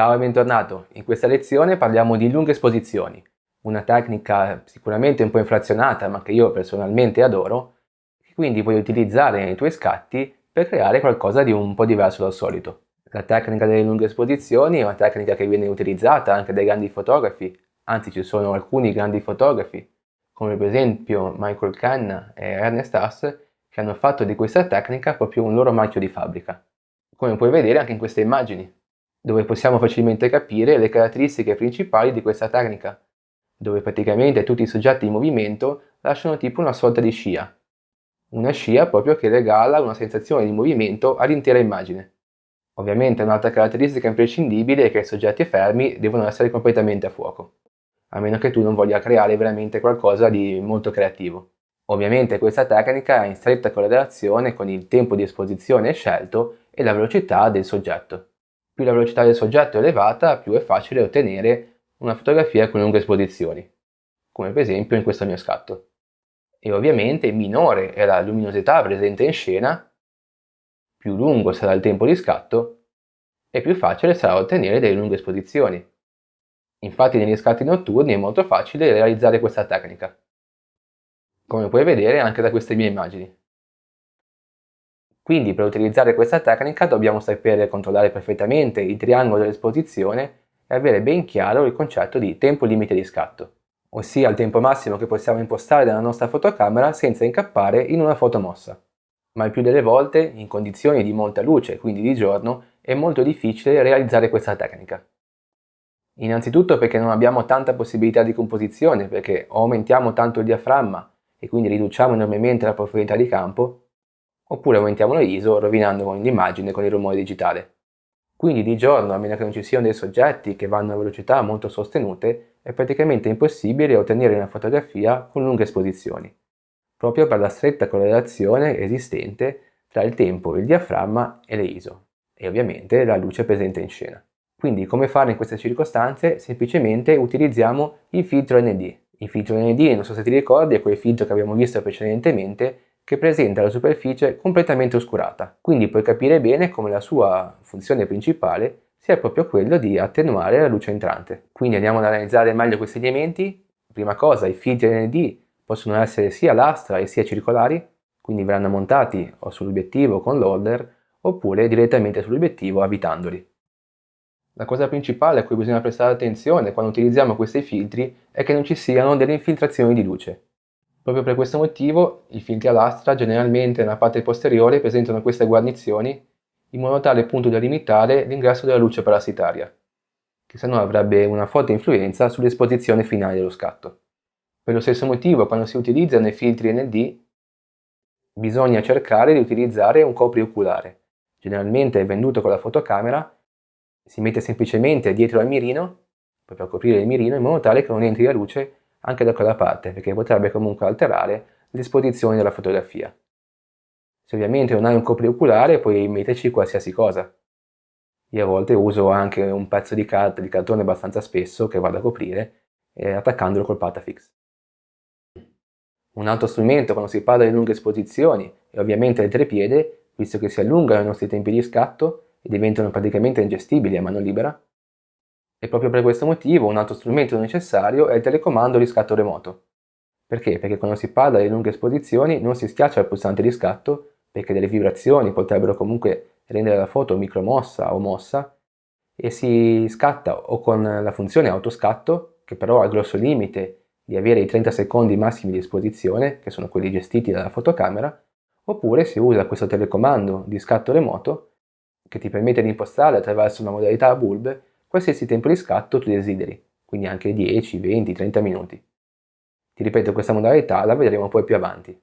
Ciao e bentornato. In questa lezione parliamo di lunghe esposizioni, una tecnica sicuramente un po' inflazionata ma che io personalmente adoro, che quindi puoi utilizzare nei tuoi scatti per creare qualcosa di un po' diverso dal solito. La tecnica delle lunghe esposizioni è una tecnica che viene utilizzata anche dai grandi fotografi, anzi ci sono alcuni grandi fotografi, come per esempio Michael Canna e Ernest Haas, che hanno fatto di questa tecnica proprio un loro marchio di fabbrica, come puoi vedere anche in queste immagini, dove possiamo facilmente capire le caratteristiche principali di questa tecnica, dove praticamente tutti i soggetti in movimento lasciano tipo una sorta di scia. Una scia proprio che regala una sensazione di movimento all'intera immagine. Ovviamente un'altra caratteristica imprescindibile è che i soggetti fermi devono essere completamente a fuoco, a meno che tu non voglia creare veramente qualcosa di molto creativo. Ovviamente questa tecnica è in stretta correlazione con il tempo di esposizione scelto e la velocità del soggetto. Più la velocità del soggetto è elevata, più è facile ottenere una fotografia con lunghe esposizioni, come per esempio in questo mio scatto. E ovviamente minore è la luminosità presente in scena, più lungo sarà il tempo di scatto e più facile sarà ottenere delle lunghe esposizioni. Infatti negli scatti notturni è molto facile realizzare questa tecnica, come puoi vedere anche da queste mie immagini. Quindi per utilizzare questa tecnica dobbiamo sapere controllare perfettamente il triangolo dell'esposizione e avere ben chiaro il concetto di tempo limite di scatto, ossia il tempo massimo che possiamo impostare dalla nostra fotocamera senza incappare in una foto mossa. Ma il più delle volte, in condizioni di molta luce, quindi di giorno, è molto difficile realizzare questa tecnica. Innanzitutto perché non abbiamo tanta possibilità di composizione, perché o aumentiamo tanto il diaframma e quindi riduciamo enormemente la profondità di campo, oppure aumentiamo l'ISO rovinando l'immagine con il rumore digitale. Quindi di giorno, a meno che non ci siano dei soggetti che vanno a velocità molto sostenute, è praticamente impossibile ottenere una fotografia con lunghe esposizioni, proprio per la stretta correlazione esistente tra il tempo, il diaframma e le ISO, e ovviamente la luce presente in scena. Quindi come fare in queste circostanze? Semplicemente utilizziamo il filtro ND. Il filtro ND, non so se ti ricordi, è quel filtro che abbiamo visto precedentemente, che presenta la superficie completamente oscurata, quindi puoi capire bene come la sua funzione principale sia proprio quello di attenuare la luce entrante. Quindi andiamo ad analizzare meglio questi elementi. Prima cosa, i filtri ND possono essere sia lastra e sia circolari, quindi verranno montati o sull'obiettivo con l'holder oppure direttamente sull'obiettivo avvitandoli. La cosa principale a cui bisogna prestare attenzione quando utilizziamo questi filtri è che non ci siano delle infiltrazioni di luce. Proprio per questo motivo i filtri a lastra generalmente nella parte posteriore presentano queste guarnizioni in modo tale appunto da limitare l'ingresso della luce parassitaria, che se no avrebbe una forte influenza sull'esposizione finale dello scatto. Per lo stesso motivo quando si utilizzano i filtri ND bisogna cercare di utilizzare un coprioculare. Generalmente è venduto con la fotocamera, si mette semplicemente dietro al mirino, proprio a coprire il mirino in modo tale che non entri la luce anche da quella parte, perché potrebbe comunque alterare l'esposizione della fotografia. Se ovviamente non hai un coprioculare puoi metterci qualsiasi cosa. Io a volte uso anche un pezzo di carta, di cartone abbastanza spesso che vado a coprire, attaccandolo col Patafix. Un altro strumento quando si parla di lunghe esposizioni è ovviamente il trepiede, visto che si allungano i nostri tempi di scatto e diventano praticamente ingestibili a mano libera. E proprio per questo motivo un altro strumento necessario è il telecomando di scatto remoto. Perché? Perché quando si parla di lunghe esposizioni non si schiaccia il pulsante di scatto, perché delle vibrazioni potrebbero comunque rendere la foto micromossa o mossa, e si scatta o con la funzione autoscatto, che però ha il grosso limite di avere i 30 secondi massimi di esposizione, che sono quelli gestiti dalla fotocamera, oppure si usa questo telecomando di scatto remoto, che ti permette di impostare attraverso una modalità a bulb qualsiasi tempo di scatto tu desideri, quindi anche 10, 20, 30 minuti. Ti ripeto, questa modalità la vedremo poi più avanti.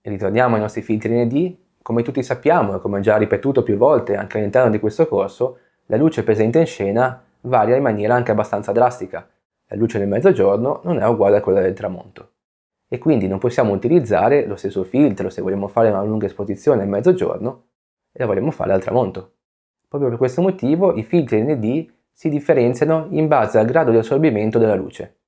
E ritorniamo ai nostri filtri ND. Come tutti sappiamo e come ho già ripetuto più volte anche all'interno di questo corso, la luce presente in scena varia in maniera anche abbastanza drastica. La luce del mezzogiorno non è uguale a quella del tramonto. E quindi non possiamo utilizzare lo stesso filtro se vogliamo fare una lunga esposizione al mezzogiorno e la vogliamo fare al tramonto. Proprio per questo motivo i filtri ND si differenziano in base al grado di assorbimento della luce.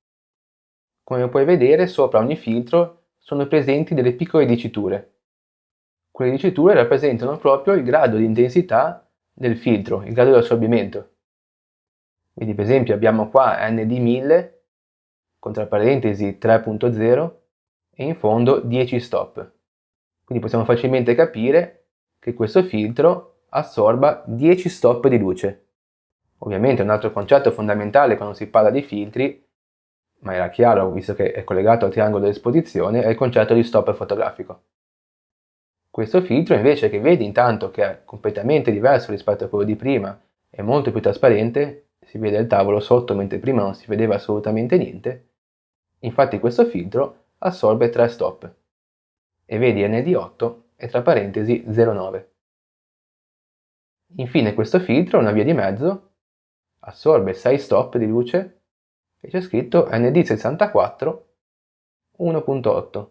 Come puoi vedere, sopra ogni filtro sono presenti delle piccole diciture. Quelle diciture rappresentano proprio il grado di intensità del filtro, il grado di assorbimento. Quindi per esempio abbiamo qua ND1000 con tra parentesi 3.0 e in fondo 10 stop. Quindi possiamo facilmente capire che questo filtro assorba 10 stop di luce. Ovviamente un altro concetto fondamentale quando si parla di filtri, ma era chiaro visto che è collegato al triangolo dell'esposizione, è il concetto di stop fotografico. Questo filtro invece, che vedi intanto che è completamente diverso rispetto a quello di prima, è molto più trasparente, si vede il tavolo sotto mentre prima non si vedeva assolutamente niente. Infatti questo filtro assorbe 3 stop e vedi ND8 e tra parentesi 0,9. Infine questo filtro ha una via di mezzo, assorbe 6 stop di luce e c'è scritto ND64 1.8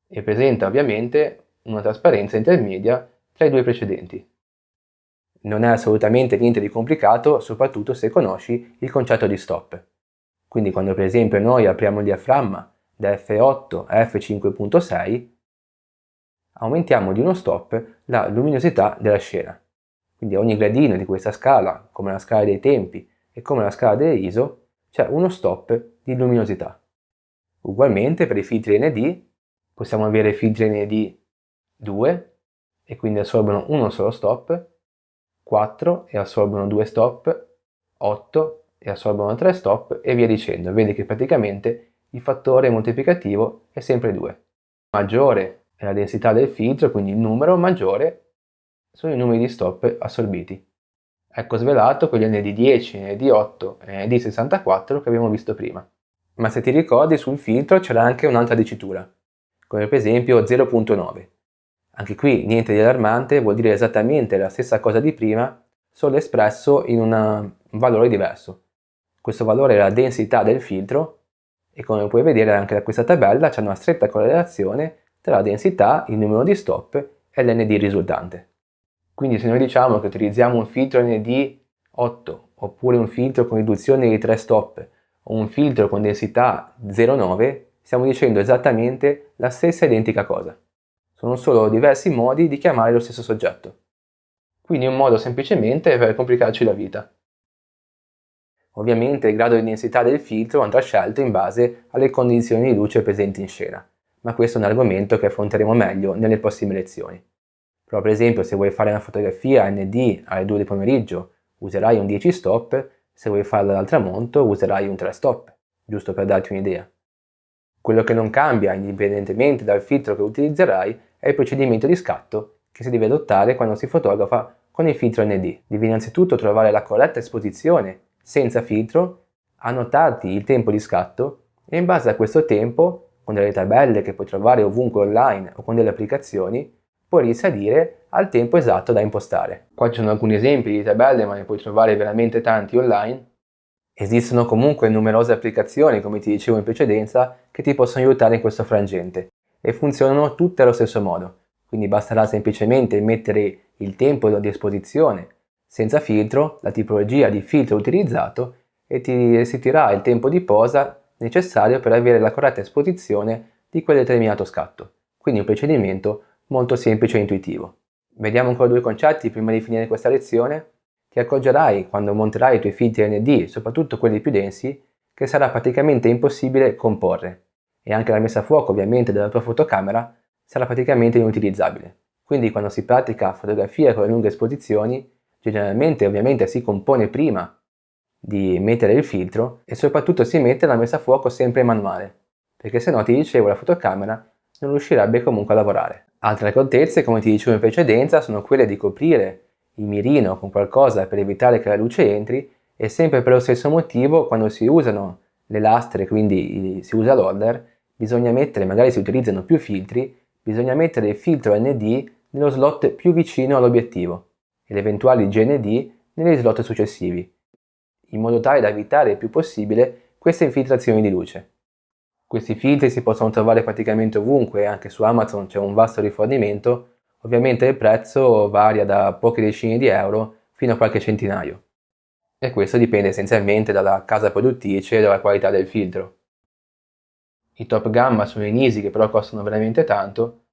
e presenta ovviamente una trasparenza intermedia tra i due precedenti. Non è assolutamente niente di complicato, soprattutto se conosci il concetto di stop. Quindi quando per esempio noi apriamo il diaframma da F8 a F5.6, aumentiamo di uno stop la luminosità della scena. Quindi a ogni gradino di questa scala, come la scala dei tempi e come la scala dell'ISO, c'è uno stop di luminosità. Ugualmente per i filtri ND possiamo avere filtri ND 2 e quindi assorbono uno solo stop, 4 e assorbono 2 stop, 8 e assorbono 3 stop e via dicendo. Vedi che praticamente il fattore moltiplicativo è sempre 2. Maggiore è la densità del filtro, quindi il numero maggiore sono i numeri di stop assorbiti. Ecco svelato quegli ND10, ND8 e ND64 che abbiamo visto prima. Ma se ti ricordi sul filtro c'era anche un'altra dicitura, come per esempio 0.9. Anche qui niente di allarmante, vuol dire esattamente la stessa cosa di prima, solo espresso in un valore diverso. Questo valore è la densità del filtro e come puoi vedere anche da questa tabella c'è una stretta correlazione tra la densità, il numero di stop e l'ND risultante. Quindi se noi diciamo che utilizziamo un filtro ND8 oppure un filtro con riduzione di 3 stop o un filtro con densità 0,9, stiamo dicendo esattamente la stessa identica cosa. Sono solo diversi modi di chiamare lo stesso soggetto. Quindi un modo semplicemente per complicarci la vita. Ovviamente il grado di densità del filtro andrà scelto in base alle condizioni di luce presenti in scena, ma questo è un argomento che affronteremo meglio nelle prossime lezioni. Però per esempio se vuoi fare una fotografia ND alle 2 del pomeriggio userai un 10 stop, se vuoi farla dal tramonto userai un 3 stop, giusto per darti un'idea. Quello che non cambia indipendentemente dal filtro che utilizzerai è il procedimento di scatto che si deve adottare quando si fotografa con il filtro ND. Devi innanzitutto trovare la corretta esposizione senza filtro, annotarti il tempo di scatto e in base a questo tempo, con delle tabelle che puoi trovare ovunque online o con delle applicazioni, puoi risalire al tempo esatto da impostare. Qua ci sono alcuni esempi di tabelle, ma ne puoi trovare veramente tanti online. Esistono comunque numerose applicazioni, come ti dicevo in precedenza, che ti possono aiutare in questo frangente e funzionano tutte allo stesso modo. Quindi basterà semplicemente mettere il tempo di esposizione senza filtro, la tipologia di filtro utilizzato e ti restituirà il tempo di posa necessario per avere la corretta esposizione di quel determinato scatto. Quindi un procedimento molto semplice e intuitivo. Vediamo ancora due concetti prima di finire questa lezione. Ti accorgerai quando monterai i tuoi filtri ND, soprattutto quelli più densi, che sarà praticamente impossibile comporre e anche la messa a fuoco ovviamente della tua fotocamera sarà praticamente inutilizzabile. Quindi quando si pratica fotografia con le lunghe esposizioni, generalmente ovviamente si compone prima di mettere il filtro e soprattutto si mette la messa a fuoco sempre manuale, perché se no ti dicevo la fotocamera non riuscirebbe comunque a lavorare. Altre accortezze, come ti dicevo in precedenza, sono quelle di coprire il mirino con qualcosa per evitare che la luce entri e sempre per lo stesso motivo quando si usano le lastre, quindi si usa l'holder, bisogna mettere, magari si utilizzano più filtri, bisogna mettere il filtro ND nello slot più vicino all'obiettivo e le eventuali GND negli slot successivi, in modo tale da evitare il più possibile queste infiltrazioni di luce. Questi filtri si possono trovare praticamente ovunque, anche su Amazon c'è un vasto rifornimento, ovviamente il prezzo varia da poche decine di euro fino a qualche centinaio. E questo dipende essenzialmente dalla casa produttrice e dalla qualità del filtro. I top gamma sono i Nisi che però costano veramente tanto,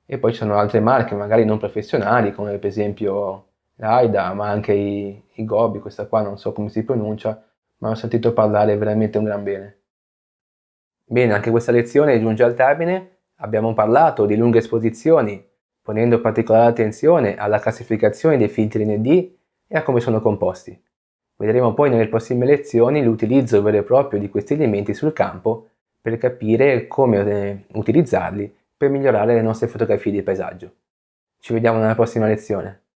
e poi ci sono altre marche magari non professionali come per esempio l'Aida, ma anche i Gobi, questa qua non so come si pronuncia, ma ho sentito parlare veramente un gran bene. Bene, anche questa lezione giunge al termine. Abbiamo parlato di lunghe esposizioni, ponendo particolare attenzione alla classificazione dei filtri ND e a come sono composti. Vedremo poi nelle prossime lezioni l'utilizzo vero e proprio di questi elementi sul campo per capire come utilizzarli per migliorare le nostre fotografie di paesaggio. Ci vediamo nella prossima lezione.